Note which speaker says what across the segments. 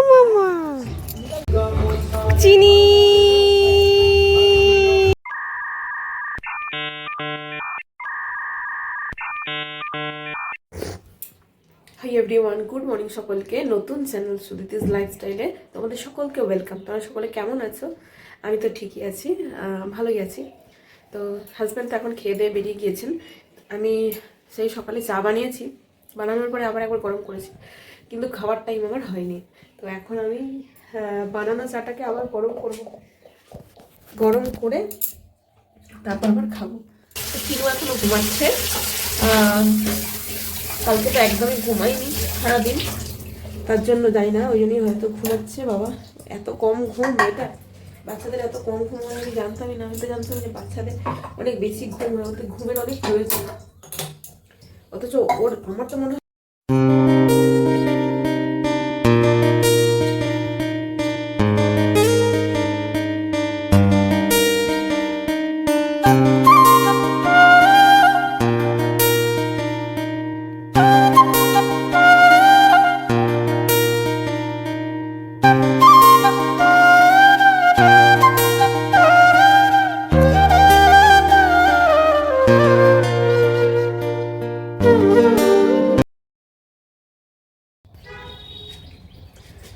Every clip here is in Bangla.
Speaker 1: মামা চিনি। হাই এভরিওয়ান, গুড মর্নিং সকলকে। নতুন চ্যানেল সুদিতিস লাইফস্টাইলে তোমাদের সকলকে ওয়েলকাম। তোমরা সকলে কেমন আছো? আমি তো ঠিকই আছি, ভালোই আছি। তো হাজব্যান্ড তো এখন খেয়ে দিয়ে বেরিয়ে গিয়েছেন। আমি সেই সকালে চা বানিয়েছি, বানানোর পরে আবার একবার গরম করেছি, কিন্তু খাওয়ার টাইম আমার হয়নি। তো এখন আমি বানানো চাটাকে আবার গরম করব, গরম করে তারপর আবার খাবো। তো কিনো এখনো ঘুমাচ্ছে, কালকে তো একদমই ঘুমাইনি সারাদিন, তার জন্য যাই না, ওই জন্যই হয়তো ঘুমাচ্ছে। বাবা এত কম ঘুম এটা, বাচ্চাদের এত কম ঘুম হয় আমি জানতামই না। আমি তো জানতাম যে বাচ্চাদের অনেক বেশি ঘুম হয়, ওদের ঘুমের অনেক প্রয়োজন, অথচ আমার তো মনে হয়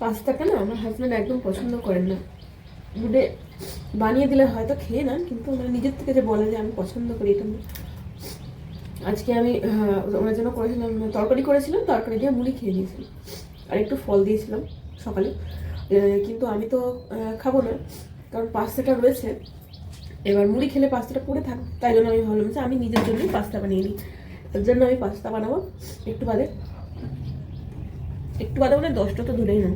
Speaker 1: পাস্তাটা না আমার হাজব্যান্ড একদম পছন্দ করেন না। দুধে বানিয়ে দিলে হয়তো খেয়ে না, কিন্তু মানে নিজের থেকে যে বলে যে আমি পছন্দ করি এটা না। আজকে আমি ওনার জন্য করেছিলাম, তরকারি করেছিলাম, তরকারি দিয়ে মুড়ি খেয়ে নিয়েছিলাম আর একটু ফল দিয়েছিলাম সকালে। কিন্তু আমি তো খাবো না, কারণ পাস্তাটা রয়েছে, এবার মুড়ি খেলে পাস্তাটা পড়ে থাক, তাই জন্য আমি ভাবলাম যে আমি নিজের জন্যই পাস্তা বানিয়ে নিই। তার জন্য আমি পাস্তা বানাবো একটু বাদে, মানে 10টা তো ধরেই না।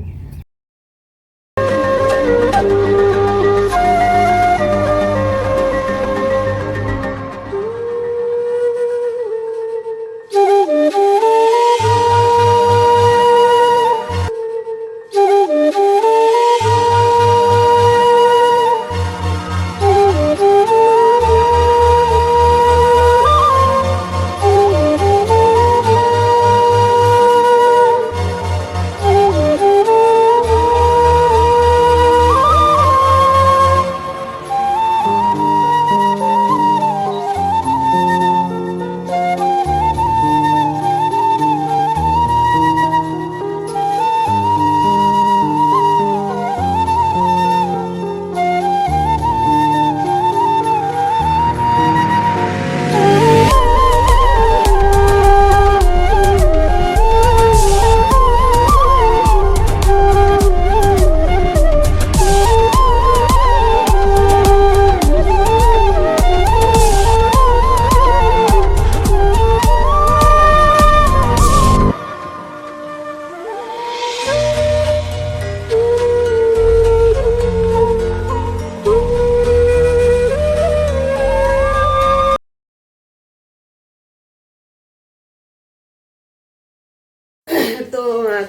Speaker 1: তো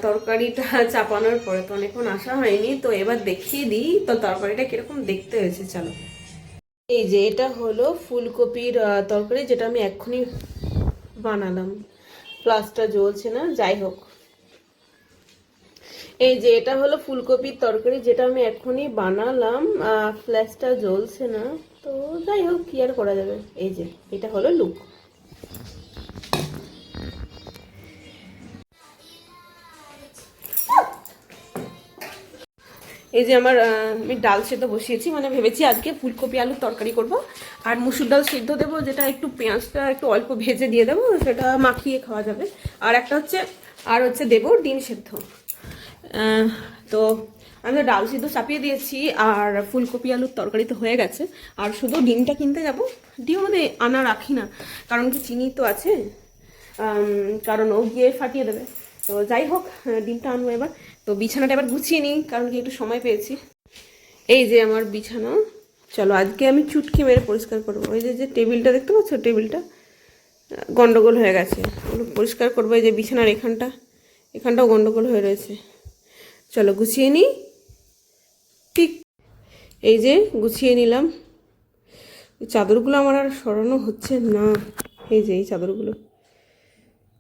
Speaker 1: তরকারিটা চাপানোর পরে তো অনেকক্ষণ আসা হয়নি, তো এবার দেখিয়ে দিই তো তরকারিটা কিরকম দেখতে হয়েছে। চলো, এই যে এটা হলো ফুলকপির তরকারি, যেটা আমি এক্ষুনি বানালাম। প্লাসটা জ্বলছে না, যাই হোক। এই যে এটা হলো ফুলকপির তরকারি, যেটা আমি এক্ষুনি বানালাম, ফ্ল্যাশটা জ্বলছে না, তো যাই হোক, কি আর করা যাবে। এই যে এটা হলো লুক। এই যে আমি ডাল সেদ্ধ বসিয়েছি, মানে ভেবেছি আজকে ফুলকপি আলুর তরকারি করব, আর মুসুর ডাল সেদ্ধ দেবো, যেটা একটু পেঁয়াজটা একটু অল্প ভেজে দিয়ে দেবো, সেটা মাখিয়ে খাওয়া যাবে। আর একটা হচ্ছে দেবো ডিম সেদ্ধ। তো আমি তো ডাল সিদ্ধ চাপিয়ে দিয়েছি, আর ফুলকপি আলুর তরকারি তো হয়ে গেছে, আর শুধু ডিমটা কিনতে যাব। ডিম আমাদের আনা রাখি না, কারণ কি চিনি তো আছে, কারণ ও গিয়ে ফাটিয়ে দেবে। তো যাই হোক, ডিমটা আনবো এবার। তো বিছানাটা এবার গুছিয়ে নিই, কারণ কি একটু সময় পেয়েছি। এই যে আমার বিছানা, চলো আজকে আমি চুটকি মেরে পরিষ্কার করবো। ওই যে টেবিলটা দেখতে পাচ্ছ, টেবিলটা গন্ডগোল হয়ে গেছে, ওগুলো পরিষ্কার করবো। এই যে বিছানার এখানটাও গন্ডগোল হয়ে রয়েছে। চলো গুছিয়ে নিই। ঠিক এই যে গুছিয়ে নিলাম। চাদরগুলো আমার আর সরানো হচ্ছে না। এই যে এই চাদরগুলো,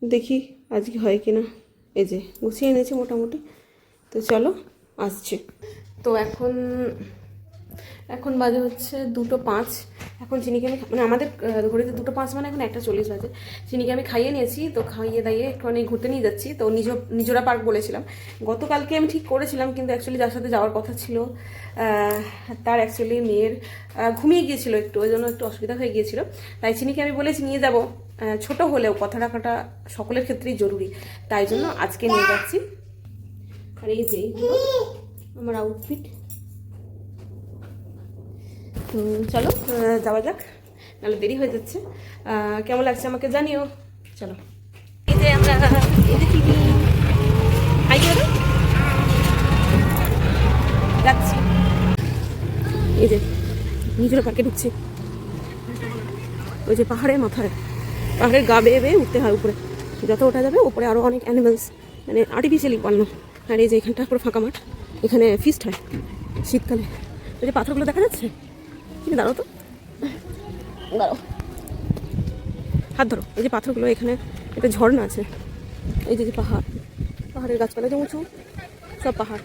Speaker 1: দেখি আজকে হয় কিনা। এই যে গুছিয়ে এনেছি মোটামুটি। তো চলো আসছে। তো এখন বাজে হচ্ছে 2:05। এখন চিনিকে আমি মানে আমাদের ঘড়িতে 2:05 মানে এখন 1:40 বাজে। চিনিকে আমি খাইয়ে নিয়েছি, তো খাইয়ে দাইয়ে একটুখানি ঘুরতে নিয়ে যাচ্ছি। তো নিজরা পার্ক বলেছিলাম, গতকালকে আমি ঠিক করেছিলাম, কিন্তু অ্যাকচুয়ালি যার সাথে যাওয়ার কথা ছিল তার অ্যাকচুয়ালি মেয়ের ঘুমিয়ে গিয়েছিল একটু, ওই জন্য একটু অসুবিধা হয়ে গিয়েছিল। তাই চিনিকে আমি বলেছি নিয়ে যাব, ছোট হলেও কথা রাখাটা সকলের ক্ষেত্রেই জরুরি, তাই জন্য আজকে নিয়ে যাচ্ছি। আর এই যে আমার আউটফিট। চলো যাওয়া যাক, নাহলে দেরি হয়ে যাচ্ছে। কেমন লাগছে আমাকে জানিও। চলো এই যে আমরা যাচ্ছি, এই যে নিজের পার্কে ঢুকছি। ওই যে পাহাড়ের মাথায়, পাহাড়ের গা বেয়ে বেয়ে উঠতে হয় উপরে, যত ওঠা যাবে উপরে আরও অনেক অ্যানিমেলস মানে আর্টিফিশিয়ালি বানানো। আর এই যে এখানটা পুরো ফাঁকা মাঠ, এখানে ফিস্ট হয় শীতকালে। ওই যে পাথরগুলো দেখা যাচ্ছে, কিন্তু দাঁড়াও তো, দাঁড়াও, হাত ধরো। এই যে পাথরগুলো, এখানে একটা ঝর্ণা আছে। এই যে পাহাড়, পাহাড়ের গাছপালা যে উঁচু, সব পাহাড়।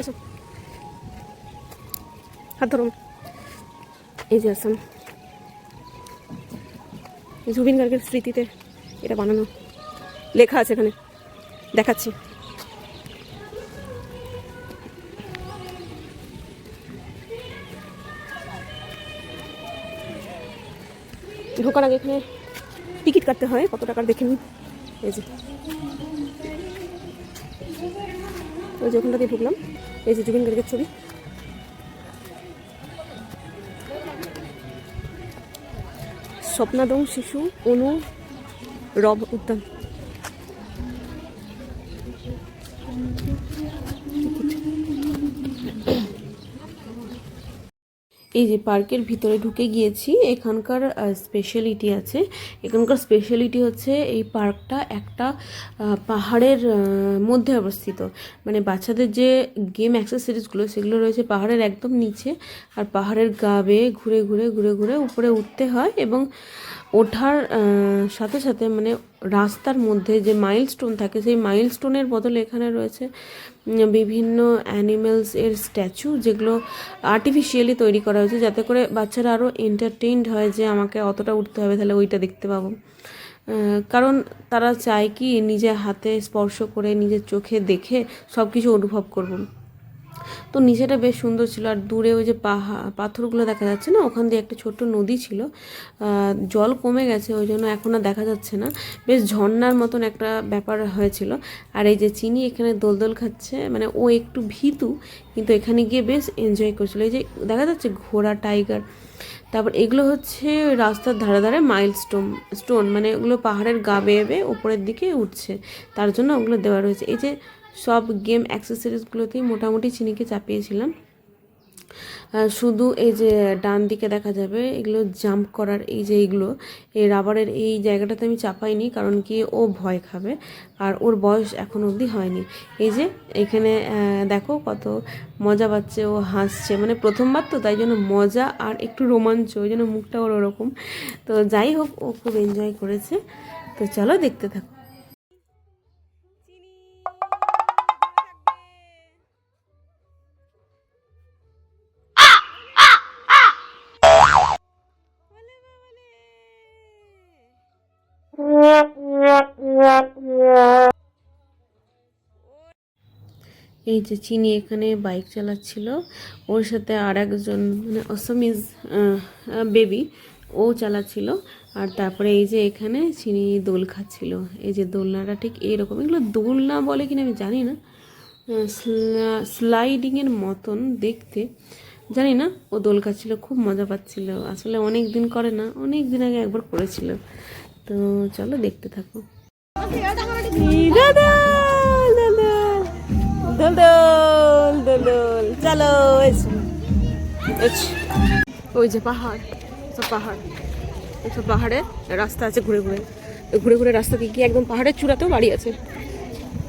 Speaker 1: এসব হাত ধরো। এই যে আসাম, জুবিন গার্গের স্মৃতিতে এটা বানানো, লেখা আছে এখানে, দেখাচ্ছি। ঢোকার আগে এখানে টিকিট কাটতে হয়, কত টাকার দেখে নিই। এই যে ওই যে ওখানটা দিয়ে ঢুকলাম। এই যে জুবিন গার্গের ছবি। স্বপ্নাদং শিশু অনুরব উদ্যান। এই যে পার্কের ভিতরে ঢুকে গিয়েছি। এখানকার স্পেশালিটি আছে, এখানকার স্পেশালিটি হচ্ছে এই পার্কটা একটা পাহাড়ের মধ্যে অবস্থিত। মানে বাচ্চাদের যে গেম অ্যাক্সেসরিজগুলো সেগুলো রয়েছে পাহাড়ের একদম নিচে, আর পাহাড়ের গা বেয়ে ঘুরে ঘুরে ঘুরে ঘুরে উপরে উঠতে হয়। এবং ওঠার সাথে সাথে মানে রাস্তার মধ্যে যে মাইলস্টোন থাকে, সেই মাইলস্টোনের বদলে এখানে রয়েছে বিভিন্ন অ্যানিমেলস এর স্ট্যাচু, যেগুলো আর্টিফিশিয়ালি তৈরি করা হয়েছে যাতে করে বাচ্চারা আরও এন্টারটেইনড হয়, যে আমাকে অতটা উঠতে হবে, তাহলে ওইটা দেখতে পাবো। কারণ তারা চায় কি নিজে হাতে স্পর্শ করে নিজের চোখে দেখে সব কিছু অনুভব করব। তো নিচেটা বেশ সুন্দর ছিল। আর দূরে ওই যে পাথরগুলো দেখা যাচ্ছে না, ওখান দিয়ে একটা ছোট্ট নদী ছিল, জল কমে গেছে ওই জন্য এখন আর দেখা যাচ্ছে না, বেশ ঝর্ণার মতন একটা ব্যাপার হয়েছিল। আর এই যে চিনি এখানে দোলদোল খাচ্ছে, মানে ও একটু ভীতু, কিন্তু এখানে গিয়ে বেশ এনজয় করছিল। এই যে দেখা যাচ্ছে ঘোড়া, টাইগার। তারপর এগুলো হচ্ছে রাস্তার ধারে ধারে স্টোন, মানে ওগুলো পাহাড়ের গা বেয়ে বেয়ে উপরের দিকে উঠছে, তার জন্য ওগুলো দেওয়া রয়েছে। এই যে সব গেম অ্যাক্সেসরিজগুলোতেই মোটামুটি চিনিকে চাপিয়েছিলাম। শুধু এই যে ডান দিকে দেখা যাবে এগুলো জাম্প করার, এই যে এইগুলো, এই রাবারের এই জায়গাটাতে আমি চাপাইনি, কারণ কি ও ভয় খাবে, আর ওর বয়স এখন অবধি হয়নি। এই যে এখানে দেখো কত মজা পাচ্ছে, ও হাসছে, মানে প্রথমবার তো, তাই জন্য মজা আর একটু রোমাঞ্চ, ওই জন্য মুখটা ওর ওরকম। তো যাই হোক, ও খুব এনজয় করেছে। তো চলো দেখতে থাকো। এই যে চিনি এখানে বাইক চালাচ্ছিল, ওর সাথে আর একজন মানে অসামিজ বেবি ও চালাচ্ছিল। আর তারপরে এই যে এখানে চিনি দোল খাচ্ছিল। এই যে দোলনাটা ঠিক এইরকম, এগুলো দোলনা বলে কিনা আমি জানি না, স্লাইডিংয়ের মতন দেখতে, জানি না। ও দোল খাচ্ছিল, খুব মজা পাচ্ছিল। আসলে অনেক দিন করে না, অনেক দিন আগে একবার করেছিল। তো চলো দেখতে থাকো। দোল দোল দোল দোল চলো। ওই যে পাহাড়, সব পাহাড়, সব পাহাড়ে রাস্তা আছে, ঘুরে ঘুরে ঘুরে ঘুরে রাস্তাতে গিয়ে একদম পাহাড়ের চূড়াতেও বাড়ি আছে,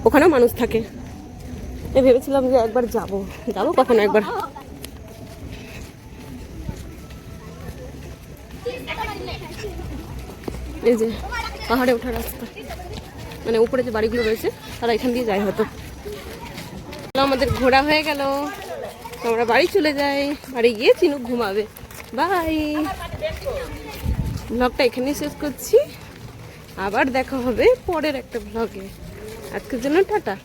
Speaker 1: ওখানেও মানুষ থাকে। ভেবেছিলাম যে একবার যাবো কখনো একবার। এই যে পাহাড়ে ওঠার রাস্তা, মানে উপরে যে বাড়িগুলো রয়েছে তারা এখান দিয়ে যায় হয়তো। আমাদের ঘোরা হয়ে গেল, আমরা বাড়ি চলে যাই। বাড়ি গিয়ে চিনুক ঘুমাবে। বাই, ব্লগটা এখানেই শেষ করছি, আবার দেখা হবে পরের একটা ব্লগে। আজকের জন্য টাটা।